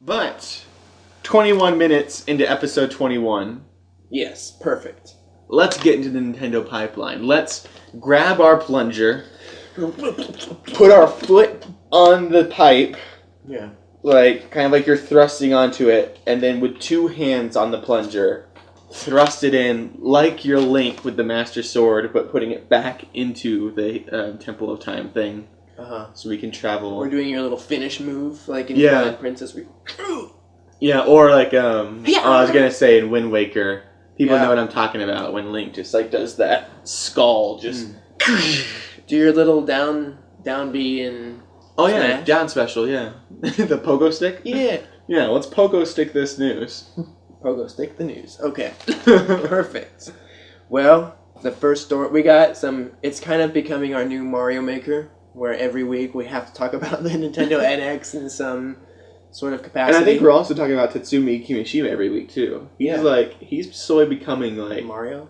But 21 minutes into episode 21. Yes, perfect. Let's get into the Nintendo pipeline. Let's grab our plunger, put our foot on the pipe, kind of like you're thrusting onto it, and then with two hands on the plunger, thrust it in like your Link with the Master Sword, but putting it back into the Temple of Time thing. So we can travel. We're doing your little finish move, like in Twilight Princess. Yeah, or like I was gonna say in Wind Waker, people know what I'm talking about when Link just like does that skull, just do your little down B and Smash. Down special, the pogo stick. Yeah. Let's pogo stick this news. Pogo stick the news. Okay, perfect. Well, the first story we got some. It's kind of becoming our new Mario Maker, where every week we have to talk about the Nintendo NX in some sort of capacity. And I think we're also talking about Tatsumi Kimishima every week too. He's slowly becoming like Mario.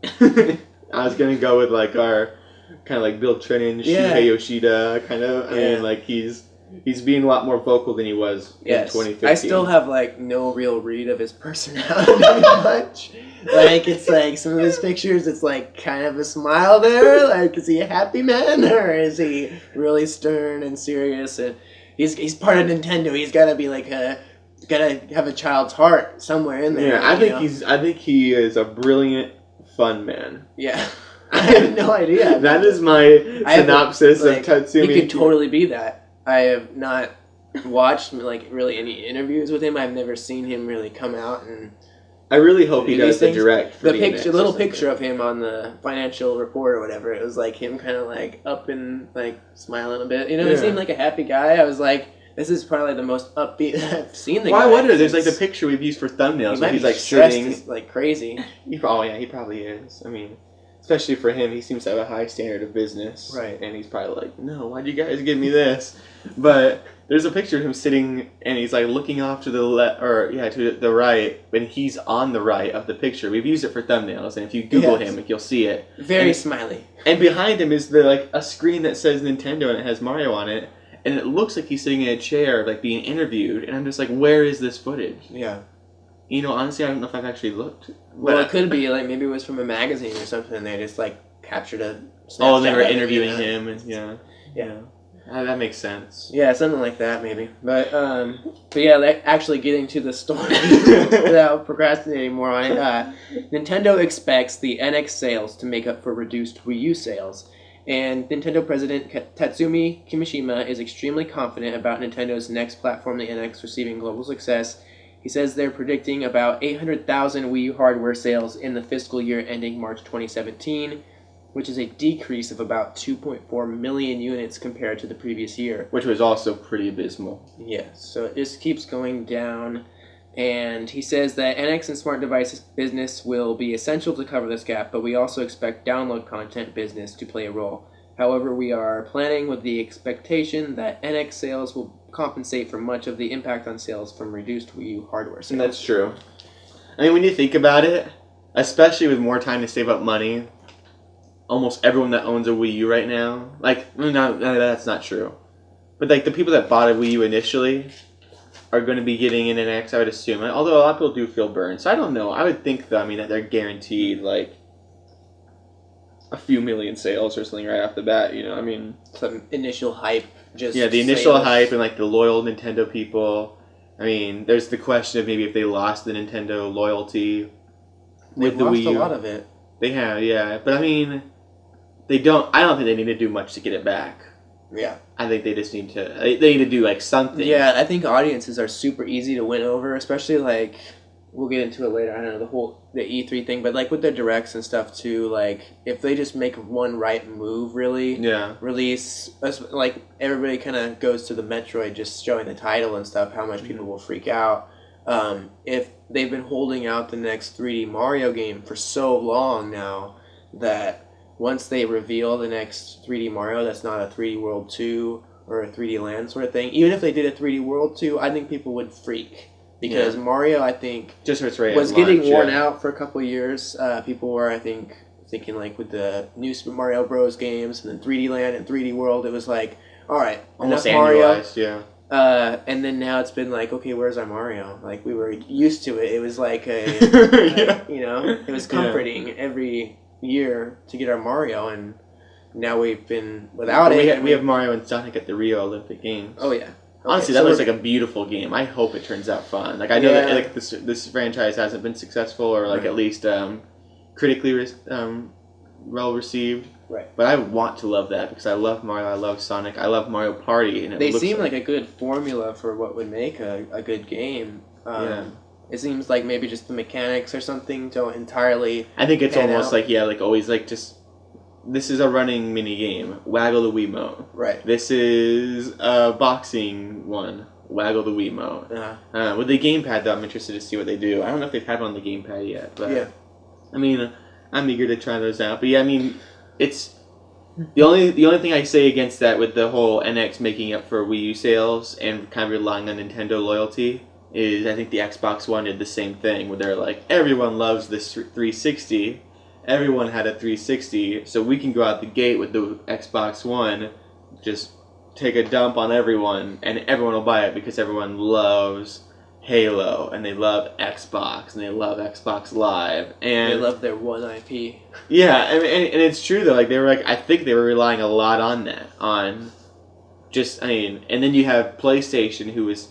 I was gonna go with like our kind of like Bill Trinen, Shuhei Yoshida kind of. I mean, like he's being a lot more vocal than he was in 2015. I still have like no real read of his personality much. Like it's like some of his pictures, it's like kind of a smile there. Like, is he a happy man or is he really stern and serious? And he's part of Nintendo. He's gotta be like gotta have a child's heart somewhere in there. Yeah, I think he is a brilliant, fun man. Yeah. I have no idea. That is my synopsis of Tatsumi. He could totally be that. I have not watched like really any interviews with him. I've never seen him really come out and. I really hope he does the direct. For the little picture of him on the financial report or whatever. It was like him kind of like up and like smiling a bit. You know, he seemed like a happy guy. I was like, this is probably the most upbeat I've seen the guy. Well, I wonder. There's like the picture we've used for thumbnails where he's like sitting like crazy. He probably is. I mean, especially for him, he seems to have a high standard of business. Right. And he's probably like, no, why'd you guys give me this? But there's a picture of him sitting, and he's like looking off to the to the right, and he's on the right of the picture. We've used it for thumbnails, and if you Google him, you'll see it. Very smiley. And behind him is a screen that says Nintendo, and it has Mario on it, and it looks like he's sitting in a chair, like being interviewed. And I'm just like, where is this footage? Yeah. You know, honestly, I don't know if I've actually looked. Well, it could be like maybe it was from a magazine or something, and they just like captured a. Snapchat and they were interviewing him, and yeah. That makes sense. Yeah, something like that, maybe. But yeah, actually getting to the story without procrastinating more on it. Nintendo expects the NX sales to make up for reduced Wii U sales. And Nintendo President Tatsumi Kimishima is extremely confident about Nintendo's next platform, the NX, receiving global success. He says they're predicting about 800,000 Wii U hardware sales in the fiscal year ending March 2017. Which is a decrease of about 2.4 million units compared to the previous year. Which was also pretty abysmal. Yes, so it just keeps going down. And he says that NX and smart devices business will be essential to cover this gap, but we also expect download content business to play a role. However, we are planning with the expectation that NX sales will compensate for much of the impact on sales from reduced Wii U hardware sales. And that's true. I mean, when you think about it, especially with more time to save up money, almost everyone that owns a Wii U right now, no, that's not true. But like the people that bought a Wii U initially are going to be getting an NX, I would assume. Although a lot of people do feel burned, so I don't know. I would think though, that they're guaranteed like a few million sales or something right off the bat. You know, some initial hype. The initial hype and like the loyal Nintendo people. I mean, there's the question of maybe if they lost the Nintendo loyalty with the Wii U. They've lost a lot of it. They have, yeah, but I don't think they need to do much to get it back. Yeah. I think they just need to. They need to do like something. Yeah, I think audiences are super easy to win over, especially like we'll get into it later. I don't know the E3 thing, but like with their directs and stuff too. Like if they just make one right move, really. Yeah. Release like everybody kind of goes to the Metroid, just showing the title and stuff. How much people will freak out. If they've been holding out the next 3D Mario game for so long now that. Once they reveal the next 3D Mario, that's not a 3D World 2 or a 3D Land sort of thing. Even if they did a 3D World 2, I think people would freak. Because Mario, I think, just was getting worn out for a couple of years. People were, I think, thinking like with the new Super Mario Bros. Games and then 3D Land and 3D World, it was like, all right, almost enough Mario. Yeah. And then now it's been like, okay, where's our Mario? Like, we were used to it. It was like Yeah. you know, it was comforting every year to get our Mario, and now we've been without it. We have Mario and Sonic at the Rio Olympic Games. Oh yeah. Honestly, that looks like a beautiful game. I hope it turns out fun. Like, I know that like this franchise hasn't been successful, or like at least critically well received. Right. But I want to love that because I love Mario, I love Sonic, I love Mario Party, and they seem like a good formula for what would make a good game. It seems like maybe just the mechanics or something don't entirely. I think it's almost out. like like always like just. This is a running mini game. Waggle the Wiimote. Right. This is a boxing one. Waggle the Wiimote. With the gamepad, though, I'm interested to see what they do. I don't know if they've had one on the gamepad yet, but yeah. I mean, I'm eager to try those out. But yeah, I mean, it's the only thing I say against that with the whole NX making up for Wii U sales and kind of relying on Nintendo loyalty is I think the Xbox One did the same thing where they're like, everyone loves this 360. Everyone had a 360, so we can go out the gate with the Xbox One, just take a dump on everyone, and everyone will buy it because everyone loves Halo, and they love Xbox, and they love Xbox Live, and they love their one IP. Yeah, and it's true though. Like I think they were relying a lot on that, and then you have PlayStation, who was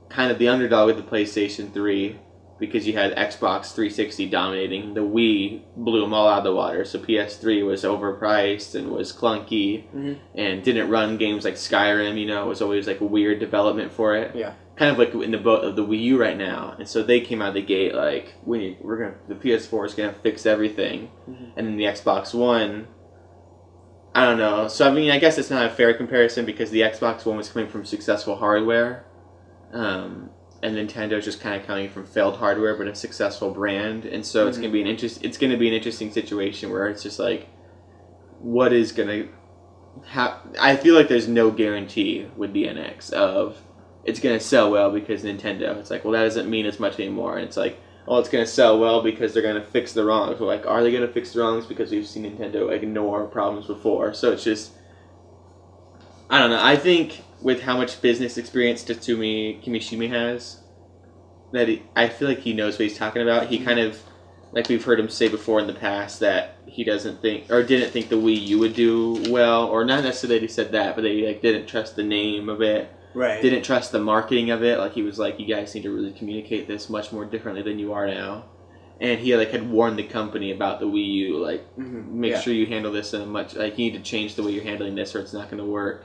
kind of the underdog with the PlayStation 3. Because you had Xbox 360 dominating, the Wii blew them all out of the water. So PS3 was overpriced and was clunky, and didn't run games like Skyrim. You know, it was always like a weird development for it. Yeah, kind of like in the boat of the Wii U right now. And so they came out of the gate like, the PS4 is gonna fix everything, and then the Xbox One. I don't know. So I mean, I guess it's not a fair comparison because the Xbox One was coming from successful hardware. And Nintendo's just kind of coming from failed hardware, but a successful brand, and so it's gonna be an interesting situation where it's just like, what is gonna happen? I feel like there's no guarantee with the NX of it's gonna sell well because Nintendo. It's like, well, that doesn't mean as much anymore, and it's like, oh, it's gonna sell well because they're gonna fix the wrongs. We're like, are they gonna fix the wrongs because we've seen Nintendo ignore problems before? So it's just, I don't know. I think with how much business experience Tatsumi Kimishima has, I feel like he knows what he's talking about. He kind of, like we've heard him say before in the past, that he doesn't think, or didn't think the Wii U would do well, or not necessarily he said that, but they like didn't trust the name of it. Right. Didn't trust the marketing of it. Like he was like, you guys need to really communicate this much more differently than you are now. And he like had warned the company about the Wii U, like make sure you handle this in a much, like you need to change the way you're handling this or it's not going to work.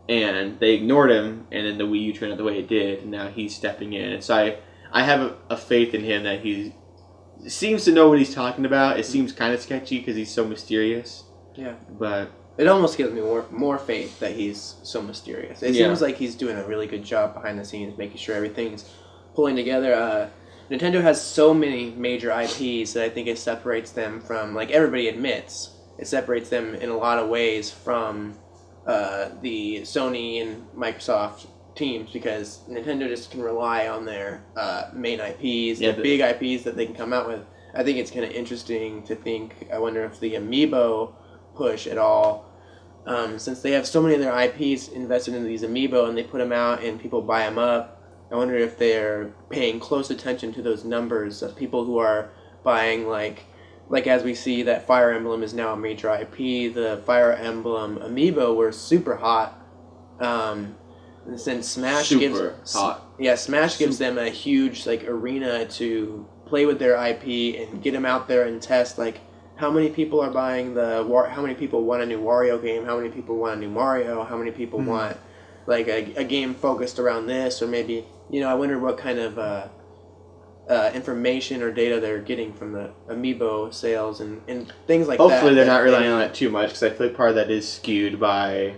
And they ignored him, and then the Wii U turned out the way it did, and now he's stepping in. And so I have a faith in him that he seems to know what he's talking about. It seems kind of sketchy because he's so mysterious. Yeah. But it almost gives me more faith that he's so mysterious. It seems like he's doing a really good job behind the scenes, making sure everything's pulling together. Nintendo has so many major IPs that I think it separates them from, like everybody admits, it separates them in a lot of ways from the Sony and Microsoft teams, because Nintendo just can rely on their main IPs, the big IPs that they can come out with. I think it's kind of interesting to think, I wonder if the Amiibo push at all, since they have so many of their IPs invested in these Amiibo and they put them out and people buy them up, I wonder if they're paying close attention to those numbers of people who are buying, like as we see that Fire Emblem is now a major IP, the Fire Emblem Amiibo were super hot. And since Smash gives them a huge like arena to play with their IP and get them out there and test, like how many people are buying how many people want a new Wario game, how many people want a new Mario, how many people want like a game focused around this, or maybe, I wonder what kind of information or data they're getting from the Amiibo sales and things like that. Hopefully they're not relying on that too much, because I feel like part of that is skewed by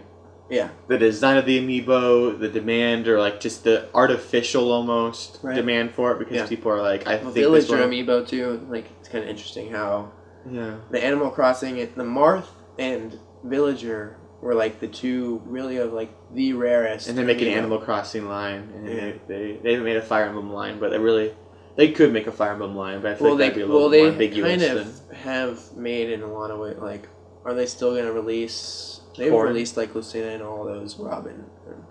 the design of the Amiibo, the demand, or like just the artificial almost demand for it, because people are like, I think Villager Amiibo too, like it's kind of interesting how the Animal Crossing, the Marth and Villager were like the two really of like the rarest. And they make an Animal Crossing line, and they haven't made a Fire Emblem line, but they could make a Fire Emblem line, but I feel like that'd be a little more ambiguous. They kind of have made in a lot of ways. Like, are they still going to release They've Corn. released like Lucina and all those Robin.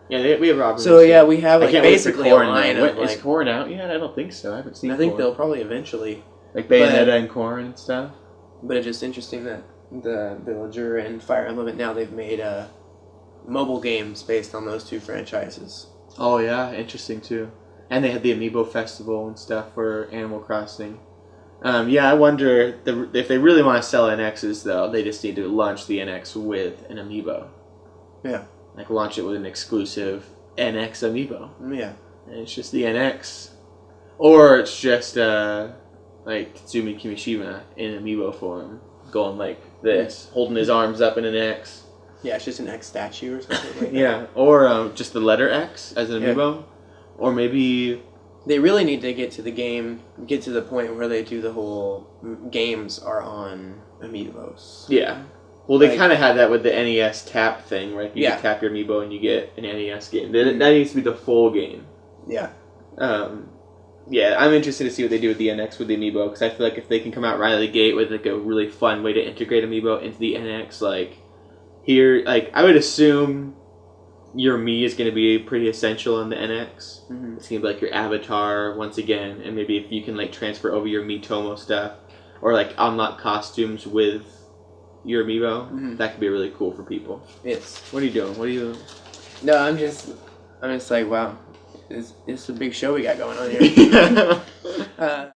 Yeah, we have Robin. So yeah, we have like I can't wait for basically a Corn. line Now. of Is like. Corn out yet? I don't think so. I haven't seen. I think Corn. they'll probably eventually. Like Bayonetta and Corn and stuff. But it's just interesting that the Villager and Fire Emblem now they've made mobile games based on those two franchises. Oh yeah, interesting too. And they had the Amiibo Festival and stuff for Animal Crossing. Yeah, I wonder if they really want to sell NXs though, they just need to launch the NX with an Amiibo. Yeah. Like launch it with an exclusive NX Amiibo. Yeah. And it's just the NX. Or it's just like Tatsumi Kimishima in Amiibo form, going like this, holding his arms up in an X. Yeah, it's just an X statue or something like that. Yeah, or just the letter X as an Amiibo. Or maybe... They really need to get to the point where they do the whole games are on Amiibos. Yeah. Well, they Like- kind of had that with the NES tap thing, right? You can tap your Amiibo and you get an NES game. That needs to be the full game. Yeah. Yeah, I'm interested to see what they do with the NX with the Amiibo, because I feel like if they can come out right out of the gate with like a really fun way to integrate Amiibo into the NX, like here, like I would assume your Mii is going to be pretty essential in the NX. Mm-hmm. It's going to be like your avatar once again, and maybe if you can like transfer over your Miitomo stuff or like unlock costumes with your Amiibo, that could be really cool for people. Yes. What are you doing? No, I'm just like, wow, it's a big show we got going on here.